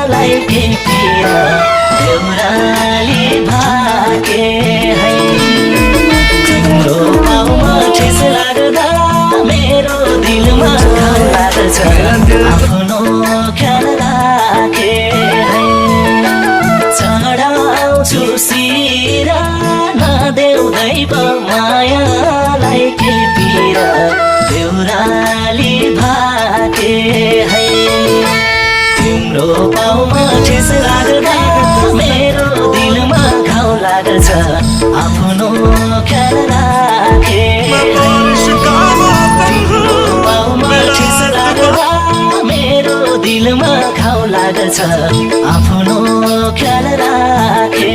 मायालाई के पिर देउराली भाके है तिम्रो पाउमा ठेस लाग्दा मेरो दिलमा घाउ लाग्छ आफ्नो ख्याल राखे है चढाउँछु शिर नदेऊ दैव मायालाई के पिर देउराली भाके है तिम्रो पाउमा ठेस लाग्दा मेरो दिलमा घाउ लाग्छ आफ्नो ख्याल राखे तिम्रो पाउमा ठेस लाग्दा मेरो दिलमा घाउ लाग्छ आफ्नो ख्याल राखे